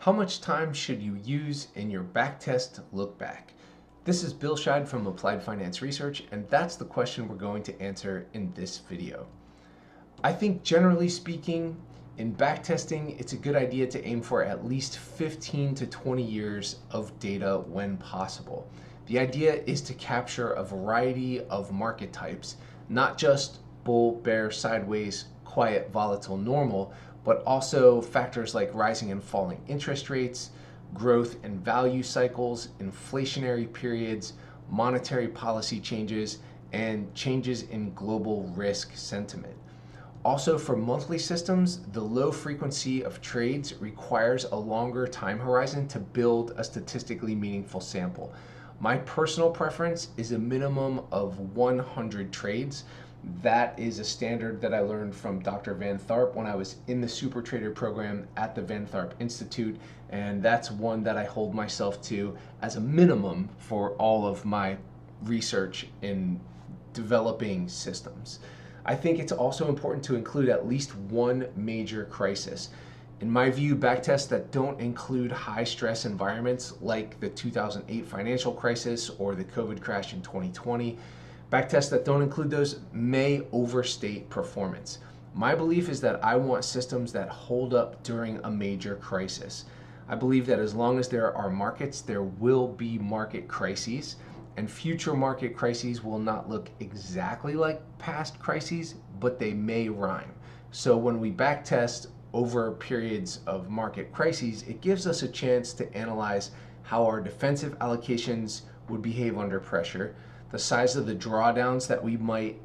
How much time should you use in your backtest lookback? This is Bill Scheid from Applied Finance Research, and that's the question we're going to answer in this video. I think generally speaking, in backtesting, it's a good idea to aim for at least 15 to 20 years of data when possible. The idea is to capture a variety of market types, not just bull, bear, sideways, quiet, volatile, normal, but also factors like rising and falling interest rates, growth and value cycles, inflationary periods, monetary policy changes, and changes in global risk sentiment. Also, for monthly systems, the low frequency of trades requires a longer time horizon to build a statistically meaningful sample. My personal preference is a minimum of 100 trades. That is a standard that I learned from Dr. Van Tharp when I was in the Super Trader program at the Van Tharp Institute, and that's one that I hold myself to as a minimum for all of my research in developing systems. I think it's also important to include at least one major crisis. In my view, backtests that don't include high stress environments like the 2008 financial crisis or the COVID crash in 2020, backtests that don't include those may overstate performance. My belief is that I want systems that hold up during a major crisis. I believe that as long as there are markets, there will be market crises, and future market crises will not look exactly like past crises, but they may rhyme. So when we backtest over periods of market crises, it gives us a chance to analyze how our defensive allocations would behave under pressure, the size of the drawdowns that we might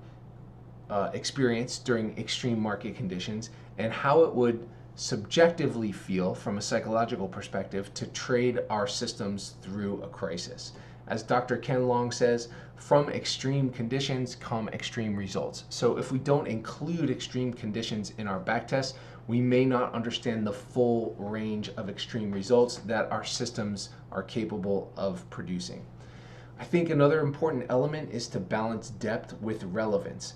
experience during extreme market conditions, and how it would subjectively feel from a psychological perspective to trade our systems through a crisis. As Dr. Ken Long says, from extreme conditions come extreme results. So if we don't include extreme conditions in our backtest, we may not understand the full range of extreme results that our systems are capable of producing. I think another important element is to balance depth with relevance.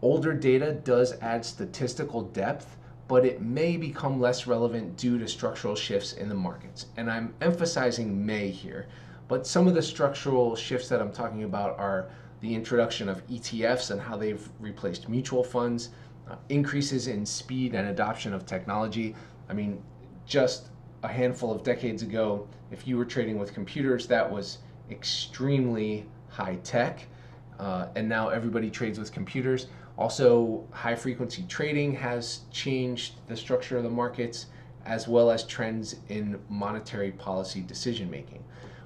Older data does add statistical depth, but it may become less relevant due to structural shifts in the markets. And I'm emphasizing may here, but some of the structural shifts that I'm talking about are the introduction of ETFs and how they've replaced mutual funds, increases in speed and adoption of technology. I mean, just a handful of decades ago, if you were trading with computers, that was extremely high tech, and now everybody trades with computers. Also, high frequency trading has changed the structure of the markets, as well as trends in monetary policy decision making.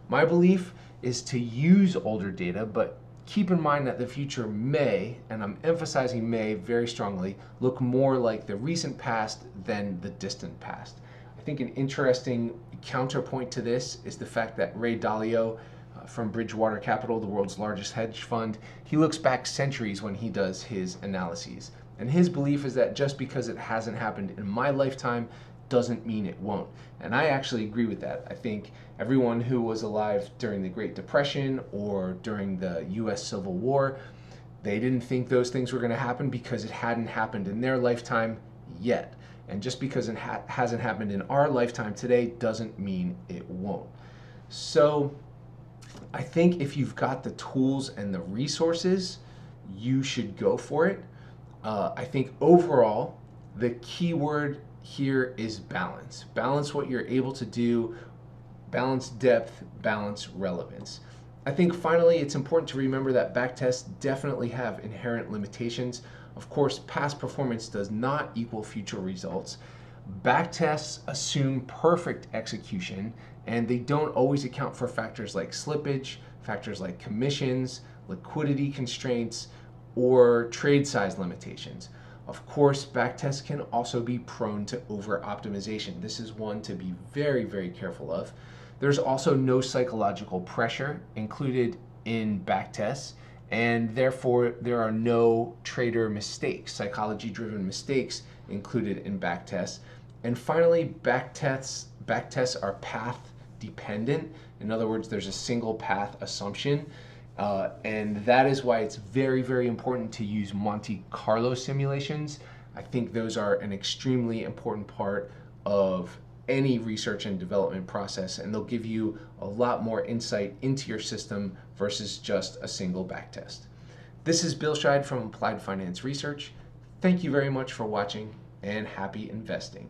My belief is to use older data, but keep in mind that the future may, and I'm emphasizing may very strongly, look more like the recent past than the distant past. I think an interesting counterpoint to this is the fact that Ray Dalio from Bridgewater Capital, the world's largest hedge fund, he looks back centuries when he does his analyses. And his belief is that just because it hasn't happened in my lifetime doesn't mean it won't. And I actually agree with that. I think everyone who was alive during the Great Depression or during the US Civil War, they didn't think those things were going to happen because it hadn't happened in their lifetime yet. And just because it hasn't happened in our lifetime today doesn't mean it won't. So I think if you've got the tools and the resources, you should go for it. I think overall, the key word here is balance. Balance what you're able to do, balance depth, balance relevance. I think finally, it's important to remember that backtests definitely have inherent limitations. Of course, past performance does not equal future results. Backtests assume perfect execution, and they don't always account for factors like slippage, factors like commissions, liquidity constraints, or trade size limitations. Of course, backtests can also be prone to over-optimization. This is one to be very, very careful of. There's also no psychological pressure included in backtests, and therefore there are no trader mistakes, psychology-driven mistakes included in backtests. And finally, backtests are path dependent. In other words, there's a single path assumption. And that is why it's very, very important to use Monte Carlo simulations. I think those are an extremely important part of any research and development process, and they'll give you a lot more insight into your system versus just a single backtest. This is Bill Scheid from Applied Finance Research. Thank you very much for watching, and happy investing.